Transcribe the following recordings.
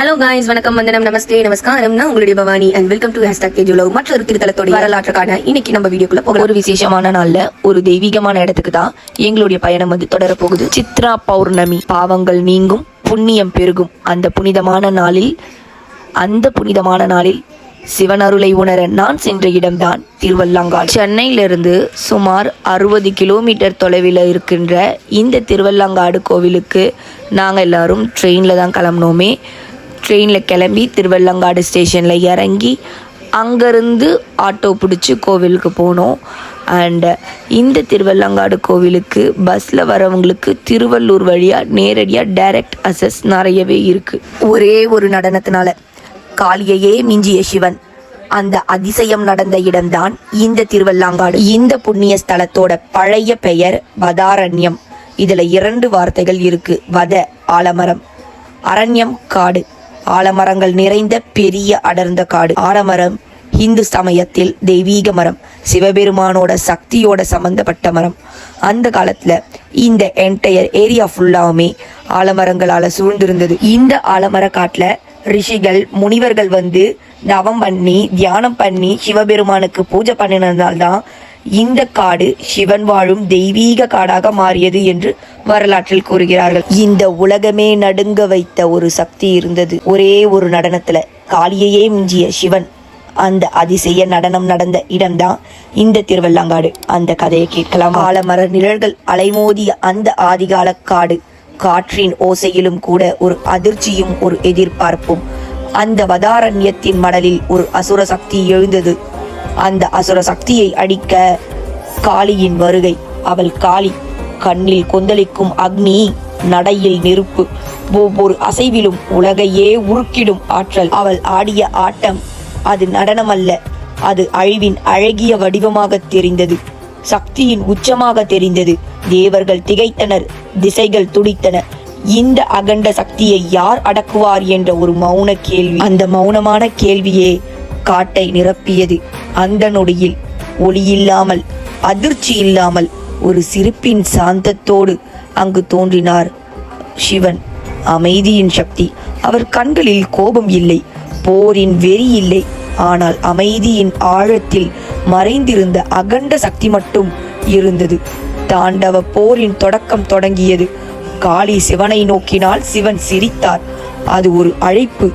Hello guys, வணக்கம், வந்தனம், நமஸ்தே, நமஸ்காரம். நான் உங்களுடைய Bhavani and welcome to #KJLove. மற்றொரு திருத்தலத்தோட வரலாற்றுக்கான இன்னைக்கு நம்ம வீடியோக்குள்ள போகலாம். ஒரு விசேஷமான நாள்ல ஒரு தெய்வீகமான இடத்துக்கு தான் எங்களுடைய பயணம் தொடர போகுது. சித்ரா பௌர்ணமி. பாவங்கள் நீங்கும், புண்ணியம் பெருகும். அந்த புனிதமான நாளில் சிவன் அருளை உணர நான் சென்ற இடம்தான் திருவல்லாங்காடு. சென்னையிலிருந்து சுமார் 60 கிலோமீட்டர் தொலைவில் இருக்கின்ற இந்த திருவல்லாங்காடு கோவிலுக்கு நாங்கள் எல்லாரும் ட்ரெயினில் தான் கிளம்பினோமே. ட்ரெயினில் கிளம்பி திருவல்லாங்காடு ஸ்டேஷனில் இறங்கி அங்கேருந்து ஆட்டோ பிடிச்சி கோவிலுக்கு போனோம். அண்ட் இந்த திருவல்லாங்காடு கோவிலுக்கு பஸ்ஸில் வரவங்களுக்கு திருவள்ளூர் வழியாக நேரடியாக டைரக்ட் அசஸ் நிறையவே இருக்குது. ஒரே ஒரு நடனத்தினால காளியையே மிஞ்சிய சிவன் அந்த அதிசயம் நடந்த இடம்தான் இந்த திருவல்லாங்காடு. இந்த புண்ணிய ஸ்தலத்தோட பழைய பெயர் வதாரண்யம். இதுல 2 வார்த்தைகள் இருக்கு. வத ஆலமரம், அரண்யம் காடு. ஆலமரங்கள் நிறைந்த பெரிய அடர்ந்த காடு. ஆலமரம் இந்து சமயத்தில் தெய்வீக மரம், சிவபெருமானோட சக்தியோட சம்பந்தப்பட்ட மரம். அந்த காலத்துல இந்த என்டையர் ஏரியா ஃபுல்லாவுமே ஆலமரங்களால சூழ்ந்திருந்தது. இந்த ஆலமர காட்டுல ரிஷிகள் முனிவர்கள் தவம் பண்ணி தியானம் பண்ணி சிவபெருமானுக்கு பூஜை பண்ணினதால்தான் இந்த காடு சிவன் வாழும் தெய்வீக காடாக மாறியது என்று வரலாற்றில் கூறுகிறார்கள். இந்த உலகமே நடுங்க வைத்த ஒரு சக்தி இருந்தது. ஒரே ஒரு நடனத்துல காளியையே மிஞ்சிய சிவன் அந்த அதிசய நடனம் நடந்த இடம்தான் இந்த திருவல்லாங்காடு. அந்த கதையை கேட்கலாம். ஆலமர நிழல்கள் அலைமோதிய அந்த ஆதிகால காடு. காற்றின் ஓசையிலும் கூட ஒரு அதிர்ச்சியும் ஒரு எதிர்பார்ப்பும். அந்த வதாரண்யத்தின் மடலில் ஒரு அசுர சக்தி எழுந்தது. அந்த அசுர சக்தியை அடிக்க காளியின் வருகை. அவள் காளி. கண்ணில் கொந்தளிக்கும் அக்னி, நடையில் நெருப்பு, ஒவ்வொரு அசைவிலும் உலகையே உருக்கிடும் ஆற்றல். அவள் ஆடிய ஆட்டம் அது நடனம் அல்ல, அது அழிவின் அழகிய வடிவமாக தெரிந்தது, சக்தியின் உச்சமாக தெரிந்தது. தேவர்கள் திகைத்தனர், திசைகள் துடித்தன. இந்த அகண்ட சக்தியை யார் அடக்குவார் என்ற ஒரு மௌன கேள்வி. அந்த மௌனமான கேள்வியே காட்டை நிரப்பியது. அந்த நொடியில் ஒளி இல்லாமல், அதிர்ச்சி இல்லாமல், ஒரு சிரிப்பின் சாந்தத்தோடு அங்கு தோன்றினார் சிவன், அமைதியின் சக்தி. அவர் கண்களில் கோபம் இல்லை, போரின் வெறி இல்லை, ஆனால் அமைதியின் ஆழத்தில் மறைந்திருந்த அகண்ட சக்தி மட்டும் இருந்தது. தாண்டவ போரின் தொடக்கம் தொடங்கியது. காளி சிவனை நோக்கினால் சிவன் சிரித்தார். அது ஒரு அழைப்பு,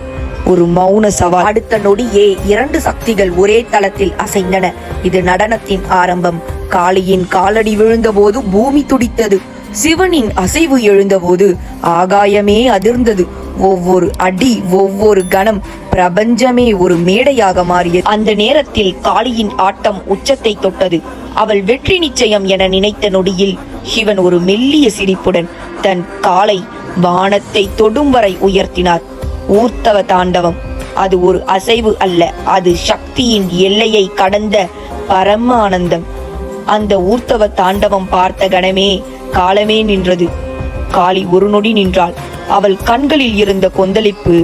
ஒரு மௌன சவால். அடுத்த நொடியே 2 சக்திகள் ஒரே தளத்தில் அசைந்தன. இது நடனத்தின் ஆரம்பம். காளியின் காலடி விழுந்தபோது பூமி துடித்தது. சிவனின் அசைவு எழுந்தபோது ஆகாயமே அதிர்ந்தது. ஒவ்வொரு அடி, ஒவ்வொரு கணம் பிரபஞ்சமே ஒரு மேடையாக மாறியது. அந்த நேரத்தில் காளியின் ஆட்டம் உச்சத்தை தொட்டது. அவள் வெற்றி நிச்சயம் என நினைத்த நொடியில் சிவன் ஒரு மெல்லிய சிரிப்புடன் தன் காலை வானத்தை தொடும் வரை உயர்த்தினார். ஊர்த்தவ தாண்டவம். அது ஒரு அசைவு அல்ல, அது சக்தியின் எல்லையை கடந்த பரம ஆனந்தம். அந்த ஊர்த்தவ தாண்டவம் பார்த்த கணமே காலமே நின்றது. காளி ஒரு நொடி நின்றாள். அவள் கண்களில் இருந்த கொந்தளிப்பு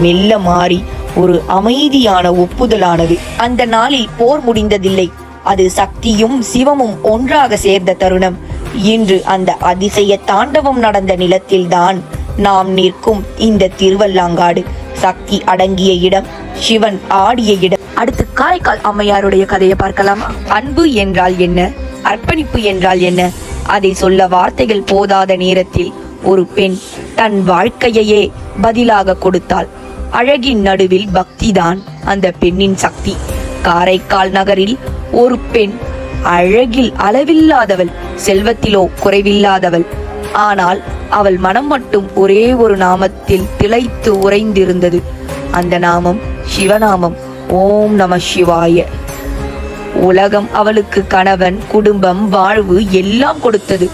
மெல்ல மாறி ஒரு அமைதியான ஒப்புதலானது. அந்த நாளில் போர் முடிந்ததில்லை, அது சக்தியும் சிவமும் ஒன்றாக சேர்ந்த தருணம். இன்று அந்த அதிசய தாண்டவம் நடந்த நிலத்தில்தான் நாம் நிற்கும் இந்த திருவல்லாங்காடு. சக்தி அடங்கிய இடம், சிவன் ஆடிய இடம். அடுத்து காரைக்கால் அம்மையாருடைய கதையை பார்க்கலாமா? அன்பு என்றால் என்ன, அர்ப்பணிப்பு என்றால் என்ன, அதை சொல்ல வார்த்தைகள் போதாத நேரத்தில் ஒரு பெண் தன் வாழ்க்கையையே பதிலாக கொடுத்தாள். அழகின் நடுவில் பக்திதான் அந்த பெண்ணின் சக்தி. காரைக்கால் நகரில் ஒரு பெண், அழகில் அளவில்லாதவள், செல்வத்திலோ குறைவில்லாதவள். ஆனால் அவள் மனம் மட்டும் ஒரே ஒரு நாமத்தில் திளைத்து உறைந்திருந்தது. அந்த நாமம் சிவநாமம். ஓம் நம சிவாய. உலகம் அவளுக்கு கணவன், குடும்பம், வாழ்வு எல்லாம் கொடுத்தது.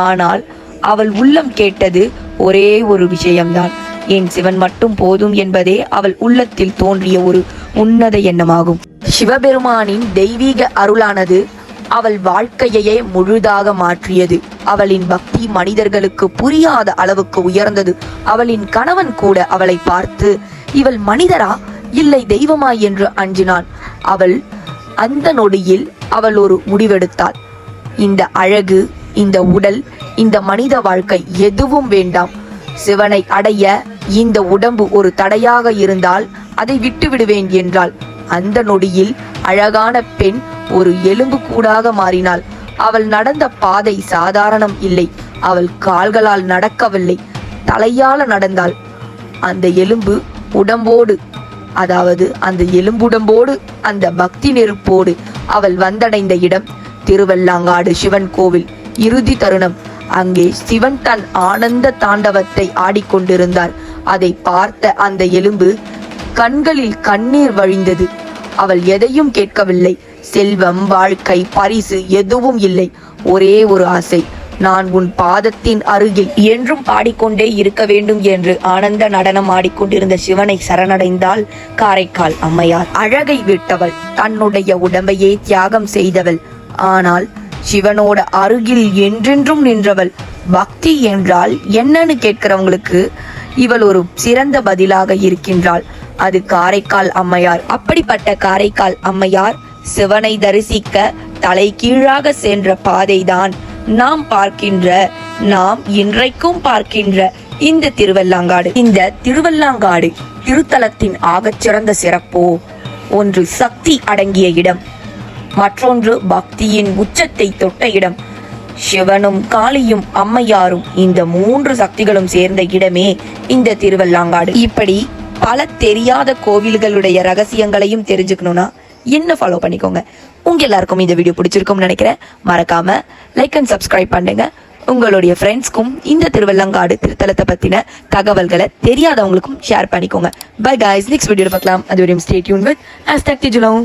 ஆனால் அவள் உள்ளம் கேட்டது ஒரே ஒரு விஷயம்தான். என் சிவன் மட்டும் போதும் என்பதே அவள் உள்ளத்தில் தோன்றிய ஒரு உன்னத எண்ணமாகும். சிவபெருமானின் தெய்வீக அருளானது அவள் வாழ்க்கையையே முழுதாக மாற்றியது. அவளின் பக்தி மனிதர்களுக்கு புரியாத அளவுக்கு உயர்ந்தது. அவளின் கணவன் கூட அவளை பார்த்து இவள் மனிதரா இல்லை தெய்வமா என்று அஞ்சினான். அவள் அந்த நொடியில் அவள் ஒரு முடிவெடுத்தாள். இந்த அழகு, இந்த உடல், இந்த மனித வாழ்க்கை எதுவும் வேண்டாம். சிவனை அடைய இந்த உடம்பு ஒரு தடையாக இருந்தால் அதை விட்டு விடுவேன் என்றாள். அந்த நொடியில் அழகான பெண் ஒரு எலும்பு கூடாக மாறினாள். அவள் நடந்த பாதை சாதாரணம் இல்லை. அவள் கால்களால் நடக்கவில்லை, தலையால நடந்தாள். அந்த எலும்பு உடம்போடு, அதாவது அந்த எலும்புடம்போடு, அந்த பக்தி நெருப்போடு அவள் வந்தடைந்த இடம் திருவல்லாங்காடு சிவன் கோவில். இறுதி தருணம். அங்கே சிவன் தன் ஆனந்த தாண்டவத்தை ஆடிக்கொண்டிருந்தார். அதை பார்த்த அந்த எலும்பு கண்களில் கண்ணீர் வழிந்தது. அவள் எதையும் கேட்கவில்லை. செல்வம், வாழ்க்கை, பரிசு எதுவும் இல்லை. ஒரே ஒரு ஆசை, நான் உன் பாதத்தின் அருகில் என்றும் பாடிக்கொண்டே இருக்க வேண்டும் என்று ஆனந்த நடனம் ஆடிக்கொண்டிருந்த சிவனை சரணடைந்தாள் காரைக்கால் அம்மையார். அழகை விட்டவள், தன்னுடைய உடம்பையே தியாகம் செய்தவள். ஆனால் சிவனோட அருகில் என்றென்றும் நின்றவள். பக்தி என்றால் என்னன்னு கேட்கிறவங்களுக்கு இவள் ஒரு சிறந்த பதிலாக இருக்கின்றாள். அது காரைக்கால் அம்மையார். அப்படிப்பட்ட காரைக்கால் அம்மையார் சிவனை தரிசிக்க தலை கீழாக சென்ற பாதைதான் நாம் இன்றைக்கும் பார்க்கின்ற இந்த திருவல்லாங்காடு. இந்த திருவல்லாங்காடு திருத்தலத்தின் ஆகச்சிறந்த சிறப்போ ஒன்று சக்தி அடங்கிய இடம், மற்றொன்று பக்தியின் உச்சத்தை தொட்ட இடம். சிவனும் காளியும் அம்மையாரும், இந்த 3 சக்திகளும் சேர்ந்த இடமே இந்த திருவல்லாங்காடு. இப்படி பல தெரியாத கோவில்களுடைய ரகசியங்களையும் தெரிஞ்சுக்கணும்னா என்ன ஃபாலோ பண்ணிக்கோங்க. உங்க எல்லாருக்கும் இந்த வீடியோ பிடிச்சிருக்கும்னு நினைக்கிறேன். மறக்காம லைக் அண்ட் சப்ஸ்கிரைப் பண்ணுங்க. உங்களுடைய ஃப்ரெண்ட்ஸ்க்கும் இந்த திருவல்லாங்காடு திருத்தலத்தை பத்தின தகவல்களை தெரியாதவங்களுக்கும் ஷேர் பண்ணிக்கோங்க. பை கைஸ், நெக்ஸ்ட் வீடியோல பார்க்கலாம். அது வரையும் ஸ்டே டியூன் வித் #TJLong.